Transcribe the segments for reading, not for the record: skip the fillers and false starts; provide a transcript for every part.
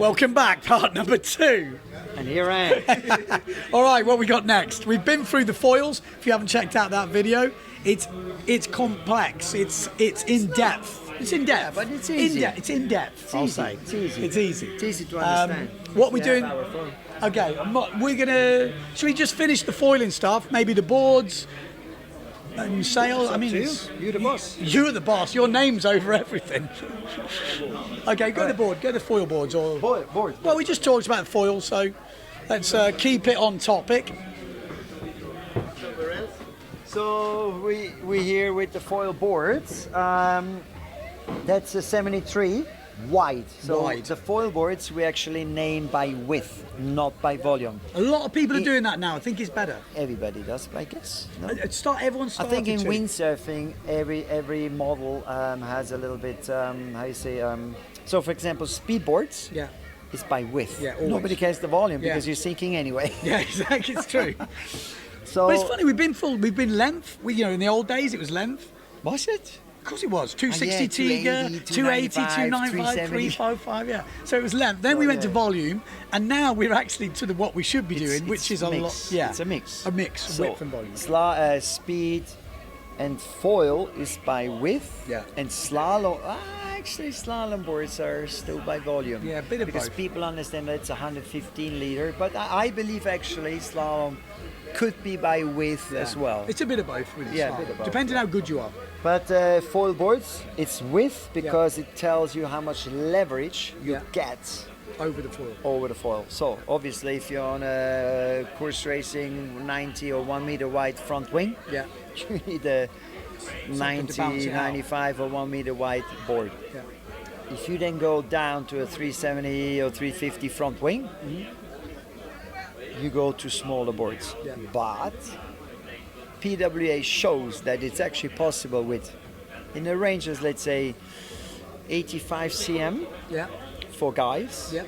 Welcome back, part number 2. And here I am. All right, what we got next? We've been through the foils. If you haven't checked out that video, it's complex. It's in depth. It's in depth, but it's easy. It's in depth. I'll say It's easy. It's easy. It's easy to understand. What we're doing? Okay, we're gonna. Should we just finish the foiling stuff? Maybe the boards and sail. I mean, you're the boss. You're the boss. Your name's over everything. Okay, go to the board. Go to the foil boards or Boards. Well, we just talked about foil, so let's keep it on topic. So we here with the foil boards. That's a 73 wide. So Wide. the foil boards we actually name by width, not by volume. A lot of people are doing that now. I think it's better. Everybody does, I guess. No? Everyone I started think in to. windsurfing, every model has a little bit, how you say, so for example, speed boards Yeah. is by width. Yeah, always. Nobody cares the volume Yeah. because you're sinking anyway. Yeah, exactly. It's true. So But it's funny. We've been length. In the old days it was length. was it? Of course it was. 260 280, Tiger, 280, 295, 370. 355, yeah. So it was length. Then we went to volume, and now we're actually to what we should be doing, which is a lot. Yeah, It's a mix. A mix, So, width and volume. Speed and foil is by width. Yeah. And slalom, actually slalom boards are still by volume. Yeah, a bit of because both. people understand that it's 115 liter, but I believe actually slalom could be by width as well. It's a bit of both, really. Yeah, a smart. bit of both, Depending how good you are. But foil boards, it's width because it tells you how much leverage you get Over the foil. over the foil. So obviously if you're on a course racing 90 or 1 meter wide front wing, Yeah. you need a to 90, bounce it out. 95 or 1 meter wide board. Yeah. If you then go down to a 370 or 350 front wing, you go to smaller boards. Yeah. But PWA shows that it's actually possible in the ranges, let's say 85 cm Yeah. for guys, Yeah.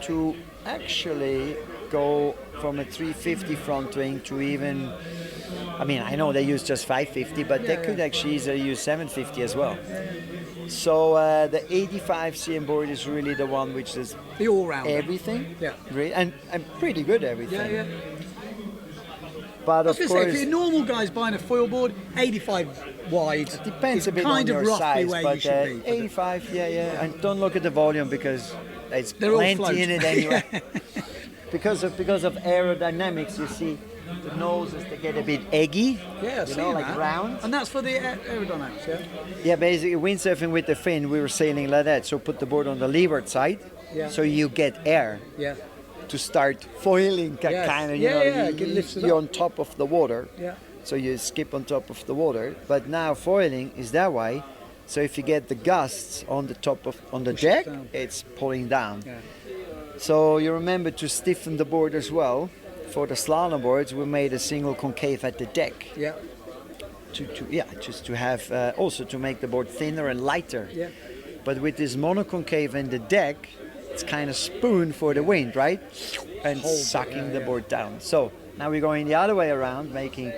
to actually go from a 350 front wing to even, I mean, I know they use just 550, but they could actually easily use 750 as well. So the 85 cm board is really the one which is The all-round. everything, Yeah. really, and pretty good everything. Yeah. But I of was going to course, say, if a normal guy's buying a foil board, 85 wide. depends is a bit kind on of your roughly size, where but you should be. 85, yeah, and don't look at the volume because there's They're all plenty in float. it anyway. because of aerodynamics, you see the noses they get a bit eggy, Yeah, I see like that. round. And that's for the aerodynamics, yeah? Yeah, basically windsurfing with the fin, we were sailing like that. So put the board on the leeward side, Yeah. so you get air Yeah. to start foiling, Yes. kind of. It lifts it You're up. on top of the water. Yeah. So you skip on top of the water. But now foiling is that way. So if you get the gusts on the top on the Push it deck, down. it's pulling down. Yeah. So you remember to stiffen the board as well. For the slalom boards, we made a single concave at the deck Yeah. just to have also to make the board thinner and lighter. Yeah. But with this monoconcave in the deck, it's kind of spoon for the wind, right? And sucking the board down. So now we're going the other way around, making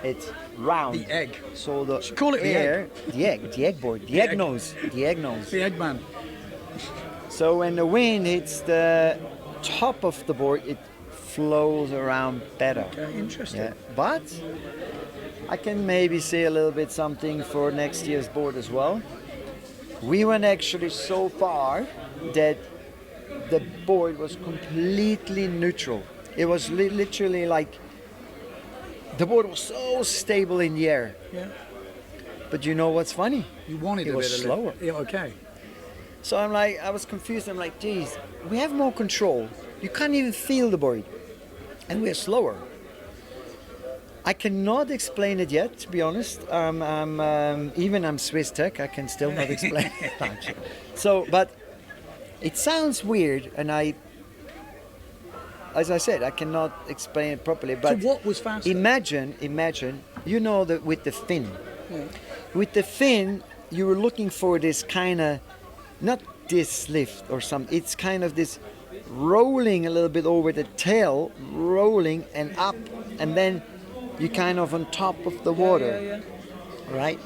it round. The egg. So the Should call it the air, the egg board, the egg egg. nose, the egg nose. The Eggman. So when the wind hits the top of the board, it flows around better. Okay, interesting. Yeah, but I can maybe say a little bit something for next year's board as well. We went actually so far that the board was completely neutral. It was literally like the board was so stable in the air. Yeah. But you know what's funny? You wanted It a was bit of slower. Yeah, okay. So I was confused. I'm like, geez, we have more control. You can't even feel the board. And we're slower. I cannot explain it yet, to be honest. I'm Swiss tech. I can still not explain it. So, but it sounds weird, and as I said, I cannot explain it properly. But So what was faster? imagine, you know that with the fin. Yeah. With the fin, you were looking for this kind of, not this lift or something, it's kind of this rolling a little bit over the tail, rolling and up, and then you kind of on top of the water, right?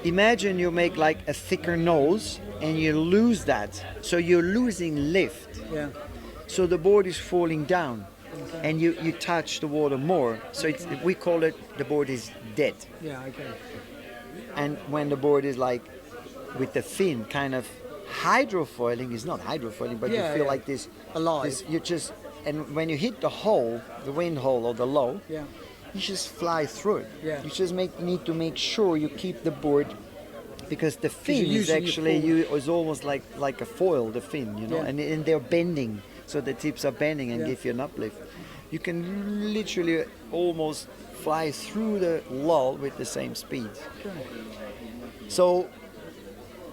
imagine you make like a thicker nose and you lose that. So you're losing lift. Yeah. So the board is falling down and you touch the water more. So we call it, the board is dead. Yeah, okay. And when the board is like with the fin kind of hydrofoiling, it's not hydrofoiling, but Yeah, you feel yeah. like this. Alive. You just, and when you hit the hole, the wind hole or the low, Yeah. you just fly through it. Yeah. You just need to make sure you keep the board, because the fin you're is using your actually is almost like a foil, the fin, you know, Yeah. and they're bending, so the tips are bending and Yeah. give you an uplift. You can literally almost fly through the lull with the same speed. Okay. So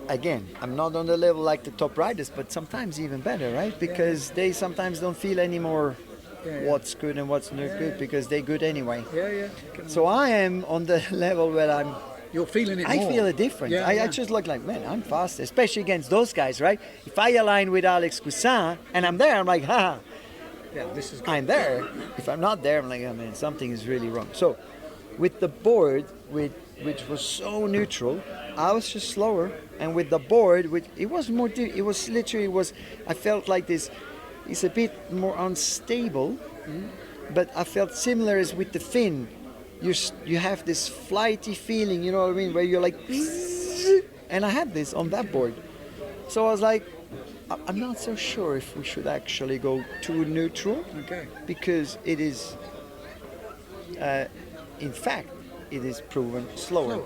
again, I'm not on the level like the top riders, but sometimes even better, right? Because they sometimes don't feel anymore what's good and what's not good, because they're good anyway. Yeah, yeah. So I am on the level where You're feeling it I more. feel a difference. Yeah, I yeah. just look like, man, I'm fast, especially against those guys, right? If I align with Alex Cousin and I'm there, I'm like, haha, Yeah, this is good. I'm there. If I'm not there, I'm like, oh man, something is really wrong. So with the board, which was so neutral, I was just slower. And with the board, it was more, it was literally, I felt like this, it's a bit more unstable, but I felt similar as with the fin. You have this flighty feeling, you know what I mean, where you're like, and I had this on that board. So I was like, I'm not so sure if we should actually go too neutral, Okay. because it is, in fact, it is proven slower.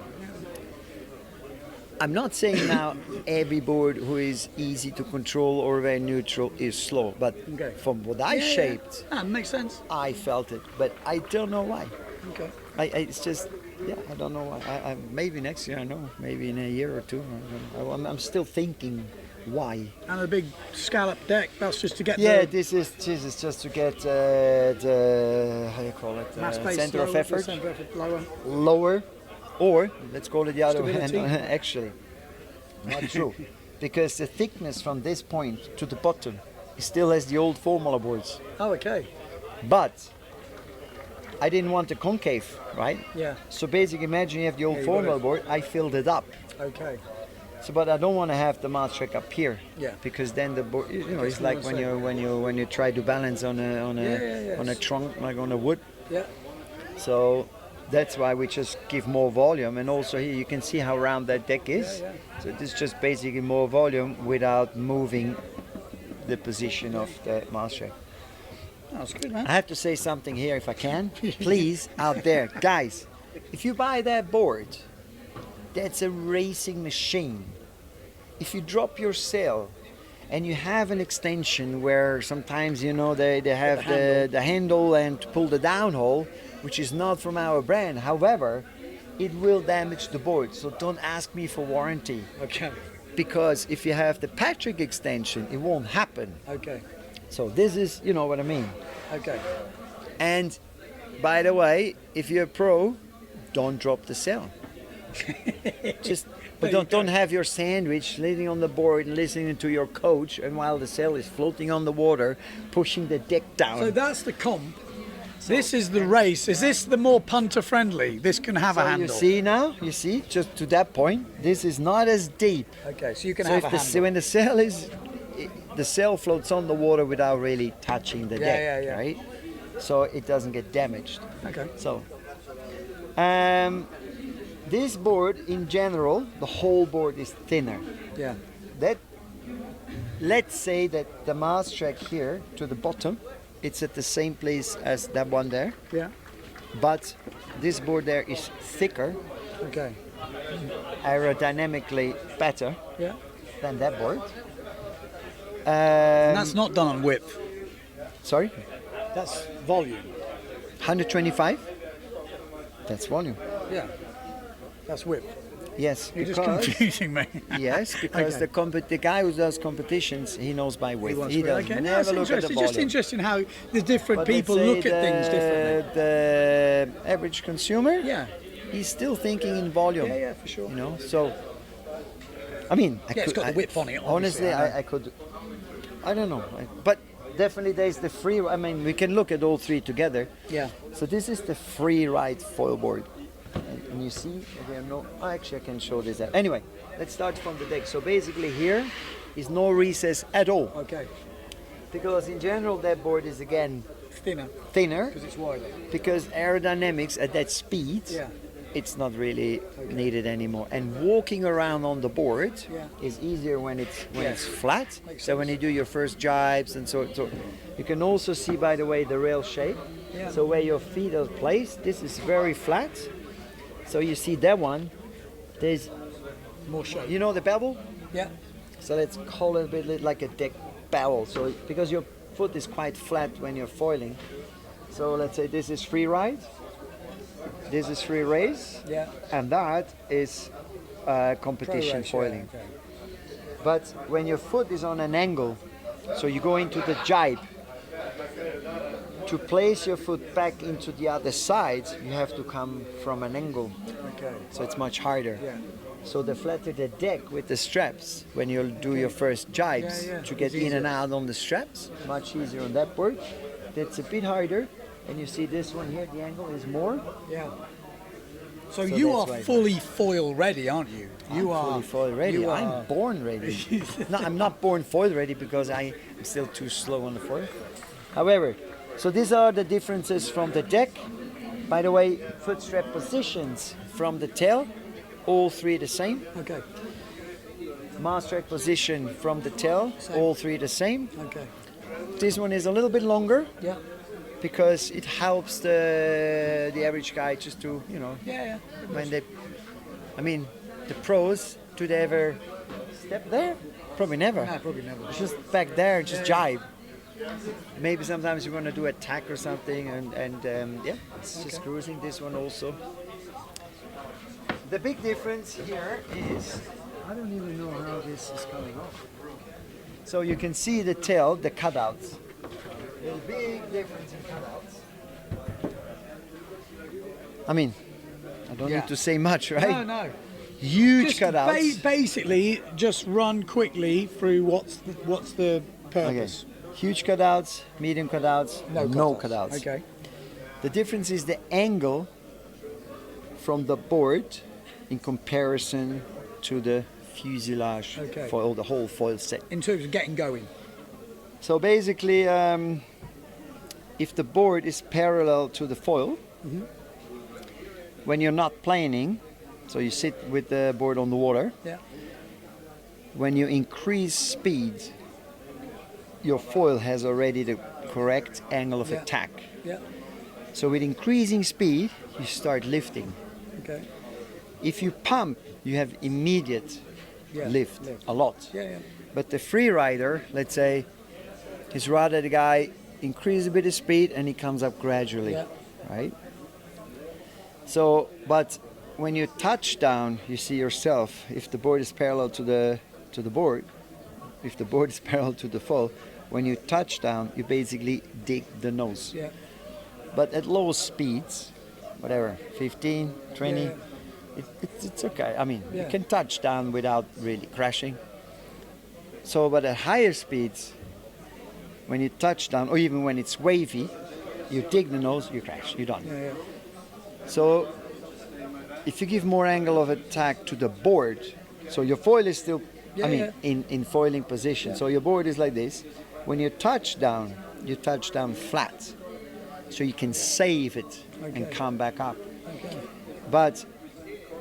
I'm not saying now every board who is easy to control or very neutral is slow, but Okay. from what I shaped, Ah, makes sense. I felt it, but I don't know why. Okay. It's just, I don't know why. Maybe next year I know, maybe in a year or two. I'm still thinking why. And a big scallop deck, that's just to get Yeah, the this is just to get the, how do you call it, mass base center of lower, effort center of effort lower. lower, or let's call it the other way. Stability. Actually, not true, because the thickness from this point to the bottom still has the old formula boards, Oh, okay. but I didn't want the concave, right? Yeah. So basically, imagine you have the old Yeah, you got formula it. board. I filled it up. Okay. So, but I don't want to have the mass track up here. Yeah. Because then the board, Gets it's like more when you try to balance on a on a trunk, like on a wood. Yeah. So that's why we just give more volume, and also here you can see how round that deck is. Yeah, So this is just basically more volume without moving the position of the mass track. That's good, man. I have to say something here if I can. Please, out there, guys, if you buy that board, that's a racing machine. If you drop your sail and you have an extension where sometimes, they have the handle and to pull the downhole, which is not from our brand. However, it will damage the board. So don't ask me for warranty. Okay. Because if you have the Patrik extension, it won't happen. Okay. So this is, you know what I mean. Okay. And by the way, if you're a pro, don't drop the sail. But don't have your sandwich sitting on the board and listening to your coach, and while the sail is floating on the water, pushing the deck down. So that's the comp. This is the race. Is this the more punter friendly? This can have a handle. You see, just to that point, this is not as deep. Okay, so you can So have if a handle. when the sail floats on the water without really touching the deck, yeah. right? So it doesn't get damaged. Okay. So, this board in general, the whole board is thinner. Yeah. Let's say that the mast track here to the bottom, it's at the same place as that one there, Yeah. but this board there is thicker, Okay. aerodynamically better Yeah. than that board. And that's not done on width. Sorry, That's volume. 125. That's volume. Yeah. That's width. Yes, You're just because confusing me. yes, because Okay. the guy who does competitions, he knows by width. wants He width. does Okay, never that's look at the interesting. volume. Just interesting how the different But let's people say look at things differently. The average consumer, Yeah. he's still thinking in volume. Yeah, for sure. You know, so I mean, Yeah, it's got the width on it, Honestly, obviously, I could. I don't know, but definitely there's the free. I mean, we can look at all three together. Yeah. So this is the free ride foil board. And you see, there are no. Oh, actually, I can show this. Anyway, let's start from the deck. So basically, here is no recess at all. Okay. Because in general, that board is again Thinner. thinner. Because it's wider. Because aerodynamics at that speed, Yeah. it's not really needed anymore. And walking around on the board Yeah. is easier when it's flat. Makes So when you do your first jibes and so you can also see, by the way, the rail shape. Yeah. So where your feet are placed, this is very flat. So you see that one. There's, More shape. you know, the bevel. Yeah. So let's call it a bit like a deck bevel. So because your foot is quite flat when you're foiling. So let's say this is free ride. This is free race, Yeah. and that is competition Pro-race, foiling. yeah, okay. But when your foot is on an angle, so you go into the jibe, to place your foot back into the other side, you have to come from an angle. Okay. So it's much harder. Yeah. So the flatter the deck with the straps, when you do your first jibes, Yeah, yeah. to get It's in and easier. out on the straps, much easier on that board. That's a bit harder. And you see this one here, the angle is more. Yeah. So, So you that's are why- fully foil ready, aren't you? You I'm are fully foil ready. you I'm are- born ready. No, I'm not born foil ready because I'm still too slow on the foil. However, so these are the differences from the deck. By the way, foot strap positions from the tail, all three the same. Okay. Mast track position from the tail, Same. all three the same. Okay. This one is a little bit longer Yeah. because it helps the average guy just to, you know, Yeah. Yeah. when they, I mean, the pros, do they ever step there? Probably never. No, probably never. Just back there, just Yeah. jibe. Maybe sometimes you're gonna do attack or something, and yeah, it's just Okay. cruising. This one also. The big difference here is I don't even know how this is coming off. So you can see the tail, the cutouts. There's a big difference in cutouts. I mean, I don't Yeah. need to say much, right? No, no. Huge Just cutouts. basically, just run quickly through what's the Okay. purpose. Huge cutouts, medium cutouts, no cutouts. Okay. The difference is the angle from the board in comparison to the fuselage Okay. foil, the whole foil set. In terms of getting going. So basically, if the board is parallel to the foil, when you're not planing, so you sit with the board on the water, Yeah. when you increase speed, your foil has already the correct angle of Yeah. attack. Yeah. So with increasing speed, you start lifting. Okay. If you pump, you have immediate Yeah. lift, a lot. Yeah. Yeah. But the free rider, let's say, is rather the guy increases a bit of speed and he comes up gradually, Yeah. right? So, but when you touch down, you see yourself. If the board is parallel to the board, if the board is parallel to the foil, when you touch down, you basically dig the nose. Yeah. But at low speeds, whatever, 15, 20, Yeah. it's okay. I mean, Yeah. you can touch down without really crashing. So, but at higher speeds, when you touch down, or even when it's wavy, you dig the nose, you crash, you're done. Yeah. Yeah. So, if you give more angle of attack to the board, so your foil is still, Yeah, in foiling position. So your board is like this. When you touch down flat, so you can save it and Okay. come back up. Okay. But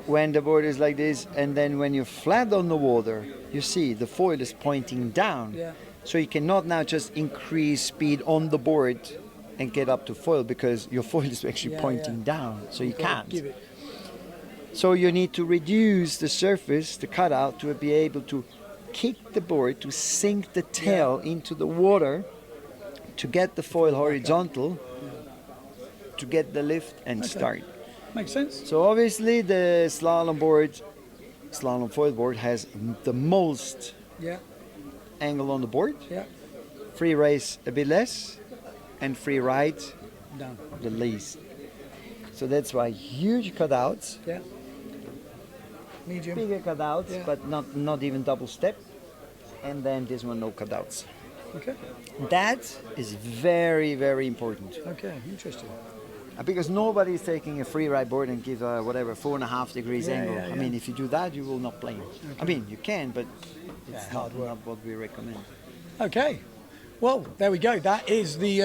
when the board is like this, and then when you're flat on the water, you see the foil is pointing down. Yeah. So you cannot now just increase speed on the board and get up to foil because your foil is actually Yeah, pointing yeah. down. So you Gotta can't. Give it. So you need to reduce the surface, the cutout, to be able to kick the board, to sink the tail into the water, to get the foil horizontal, to get the lift and Okay. start. Makes sense. So obviously the slalom foil board has the most Yeah. angle on the board. Yeah. Free race a bit less, and free ride Done. the least. So that's why huge cutouts, Yeah. Medium. bigger cutouts, Yeah. but not even double step. And then this one no cutouts. Okay. That is very, very important. Okay. Interesting. Because nobody is taking a free ride board and give whatever 4.5 degrees Yeah, angle. yeah, I yeah. mean, if you do that, you will not plane. I mean, you can, but it's Yeah, hard work. not what we recommend. Okay. Well, there we go. That is the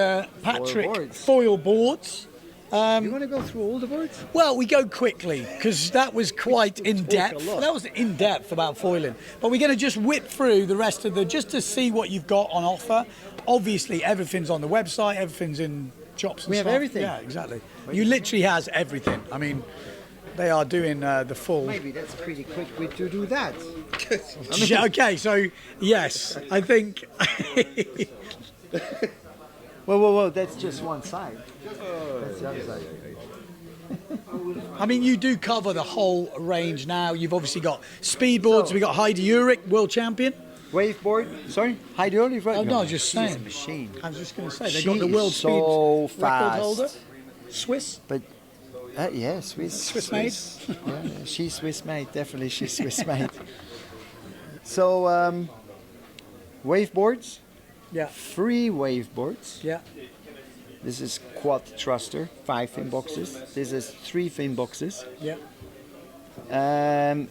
Patrik boards. foil boards. You want to go through all the boards? Well, we go quickly because that was quite in depth. lot. That was in depth about foiling. But we're going to just whip through the rest of just to see what you've got on offer. Obviously, everything's on the website. Everything's in shops and We have stuff. everything. Yeah, exactly. You literally has everything. I mean, they are doing the full. Maybe that's pretty quick to do that. Okay, so yes, I think. Whoa, that's just one side. That's the other side. I mean, you do cover the whole range now. You've obviously got speedboards. So- We got Heidi Urich, world champion. Waveboard, sorry? Hydraulic? Oh no, just She's a saying. machine. I was just going to say they She got the is world so speed record fast. holder. Swiss. But yeah, Swiss made? Yeah, she's Swiss made, definitely she's Swiss made. So waveboards, Yeah. 3 waveboards. Yeah. This is quad thruster, 5 fin boxes. This is 3 fin boxes. Yeah.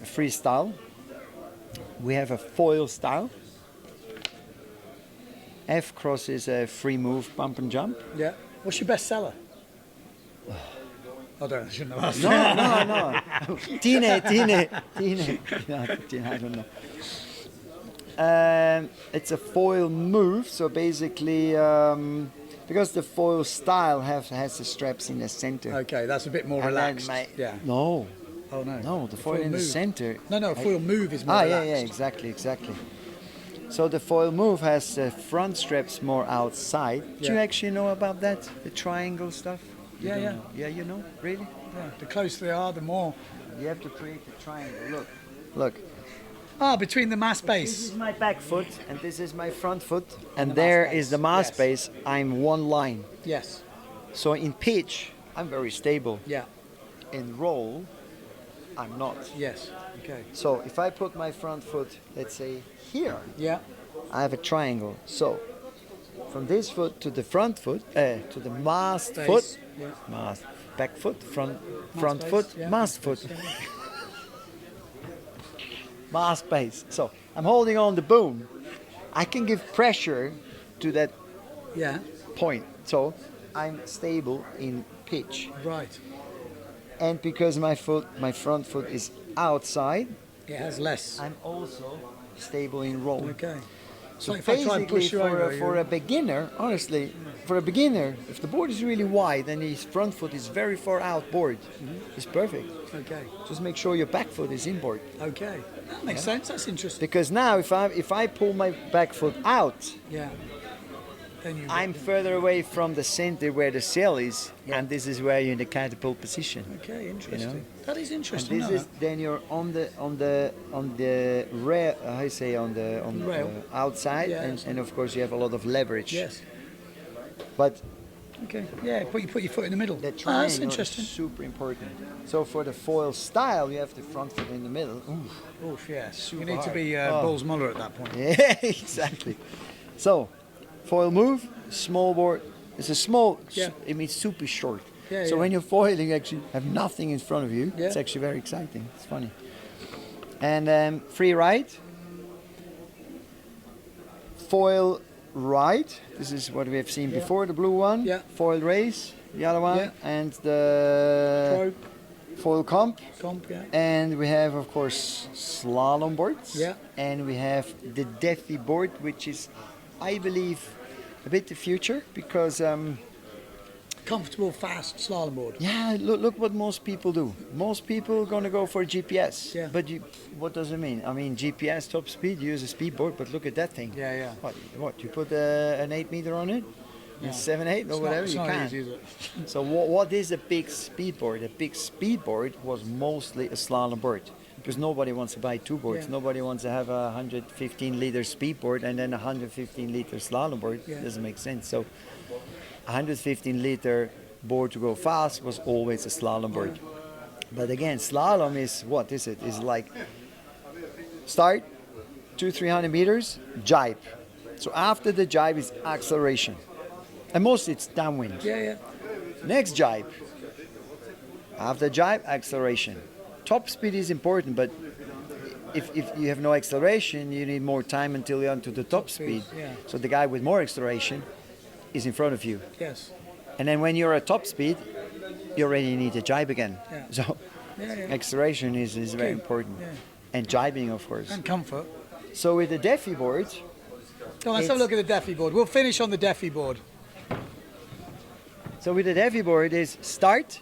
Freestyle. We have a foil style. F cross is a free move bump and jump. Yeah. What's your best seller? I shouldn't have asked. No. Tine. No, I don't know. It's a foil move, so basically, because the foil style has the straps in the center. Okay, that's a bit more And then relaxed. Yeah. No, Oh no. no, the foil in the move. center. No, foil move is more Yeah, relaxed. exactly. So the foil move has the front straps more outside. Do you Yeah. actually know about that? The triangle stuff? You Yeah, don't yeah. know. Yeah, you know? Really? Yeah. The closer they are, the more. You have to create the triangle. Look. Ah, between the mass This base. is my back foot and this is my front foot. And the there mass is base. the mass Yes. base. I'm one line. Yes. So in pitch, I'm very stable. Yeah. In roll, I'm not. Yes. Okay. So if I put my front foot, let's say here, Yeah. I have a triangle. So from this foot to the front foot, to the mast Base. foot, Yeah. mast, back foot, front base, foot, yeah. mast foot, mast base. So I'm holding on the boom. I can give pressure to that Yeah. point. So I'm stable in pitch. Right. And because my front foot is outside, It has less. I'm also stable in roll. Okay. So like if I try and basically, push you for, over, for you- a beginner, honestly, for a beginner, if the board is really wide and his front foot is very far outboard, it's perfect. Okay. Just make sure your back foot is inboard. Okay. That makes sense. That's interesting. Because now, if I pull my back foot out, Yeah. Then you. I'm further away from the center where the sail is, Yeah. and this is where you're in the catapult position. Okay. Interesting. know? That is And interesting. this no? is then you're on the rail. How you say on the Rail. outside, Yeah, and of course you have a lot of leverage. Yes. But Okay. Yeah. Put your foot in the middle. the Oh, that's triangle interesting. is super important. So for the foil style, you have the front foot in the middle. Ooh. Oof, yes. You Super need to hard. be Oh. Bulls Muller at that point. Yeah, exactly. So foil move, small board. It's a small. Yeah. It means super short. Yeah, So yeah. when you're foiling, you actually have nothing in front of you. Yeah. It's actually very exciting. It's funny. And free ride. Foil ride. This is what we have seen before. The blue one. Yeah. Foil race. The other one. Yeah. And the Pro foil comp. comp. Yeah. And we have, of course, slalom boards. Yeah. And we have the Defi board, which is, I believe, a bit the future because, Comfortable, fast slalom board. yeah, look what most people do. Most people gonna go for GPS. Yeah. But what does it mean? I mean, GPS top speed. You use a speed board, but look at that thing. Yeah. Yeah. What? You put an 8 meter on it? Yeah. 7, 8 or It's whatever. Not, you it's can. not easy, is it? So what is a big speed board? A big speed board was mostly a slalom board because nobody wants to buy 2 boards. Yeah. Nobody wants to have a 115 liter speed board and then a 115 liter slalom board. Yeah. Doesn't make sense. So 115 liter board to go fast was always a slalom board. But again, slalom is what is it? It's like start 200-300 meters, jibe. So after the jibe is acceleration. And mostly it's downwind. Yeah. Yeah. Next jibe, After jibe, acceleration. Top speed is important, but if you have no acceleration, you need more time until you're onto the top speed. Yeah. So the guy with more acceleration is in front of you. Yes. And then when you're at top speed, you already need to jibe again. Yeah. So Yeah. acceleration is very Key. important. Yeah. And jibing, of course. And comfort. So with the Defi board, Come on, let's have a look at the Defi board. We'll finish on the Defi board. so with the Defi board is start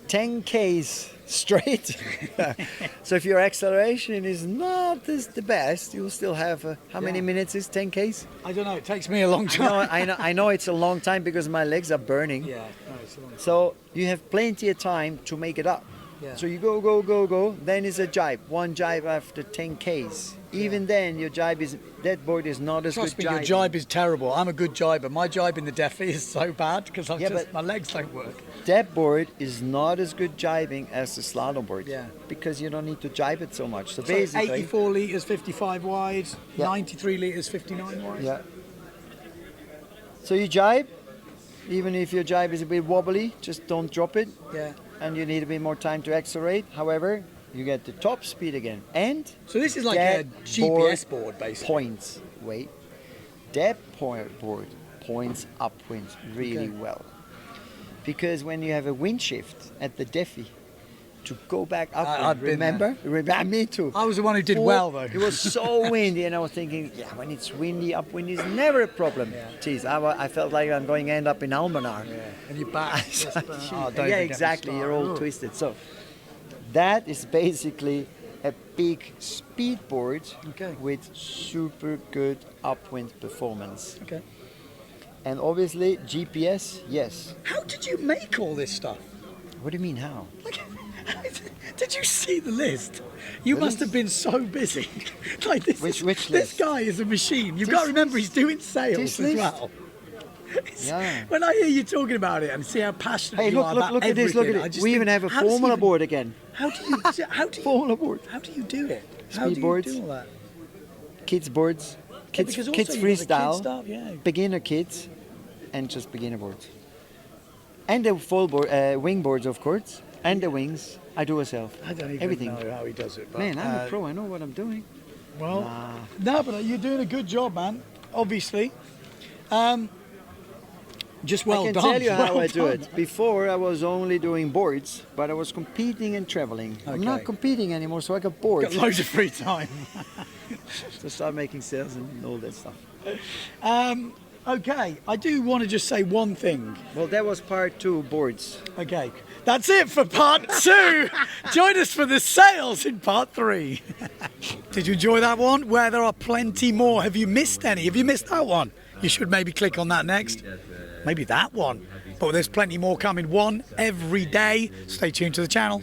10 Ks straight. So if your acceleration is not as the best, you'll still have how many minutes is 10 Ks? I don't know. It takes me a long No, time. I know it's a long time because my legs are burning. Yeah. No, it's a long time. So you have plenty of time to make it up. Yeah. So you go, then it's a jibe. One jibe after 10 Ks. Even then, your jibe that board is not as Trust good me, your jibing. jibe is terrible. I'm a good jiber. My jibe in the Defi is so bad because but my legs don't work. That board is not as good jibing as the slalom board. Yeah. Because you don't need to jibe it so much. So So basically, 84 litres, 55 wide, Yeah. 93 litres, 59 wide. yeah. So you jibe, even if your jibe is a bit wobbly, just don't drop it, Yeah. and you need a bit more time to accelerate. However, you get the top speed again, and So this is like a that GPS board, basically. points. Wait, that board points upwind really Okay. well, because when you have a wind shift at the Defi, to go back upwind, I've been remember? Me too. I was the one who did Oh, well, though. It was so windy, and I was thinking, yeah, when it's windy, upwind is never a problem. Yeah. Jeez, I felt like I'm going to end up in Almanar. Yeah. And your back. just, don't Yeah, even get me exactly. You're all started. twisted. So that is basically a big speed board Okay. with super good upwind performance. Okay. And obviously GPS, yes. How did you make all this stuff? What do you mean how? Did you see the list? You The must list? have been so busy. Like this, Which this list? guy is a machine. You've This got to remember he's doing sales this as list? well. Yeah. When I hear you talking about it and see how passionate Hey, you look, are look, about look at this, look everything, at I it. just We think, even have a how does he formula even- board again. How do you Formula board. how do you do it? How Speed do you boards. do all that? Kids boards. Kids, because also kids you've got the freestyle. kids stuff, yeah. Beginner kids. And just beginner boards. And the full board, wing boards, of course. And the wings. I do myself. I don't even Everything. know how he does it. But, Man, I'm a pro. I know what I'm doing. Well, Nah. no, but you're doing a good job, man. Obviously. Just well I can done. tell you how well I do done. it. Before I was only doing boards, but I was competing and traveling. I'm not Okay. competing anymore, so I got bored. Got loads of free time. to start making sales and all that stuff. Okay, I do want to just say one thing. Well, that was part 2, boards. Okay, that's it for part 2. Join us for the sales in part 3. Did you enjoy that one? Where there are plenty more. Have you missed any? Have you missed that one? You should maybe click on that next. Maybe that one. But there's plenty more coming, one every day. Stay tuned to the channel.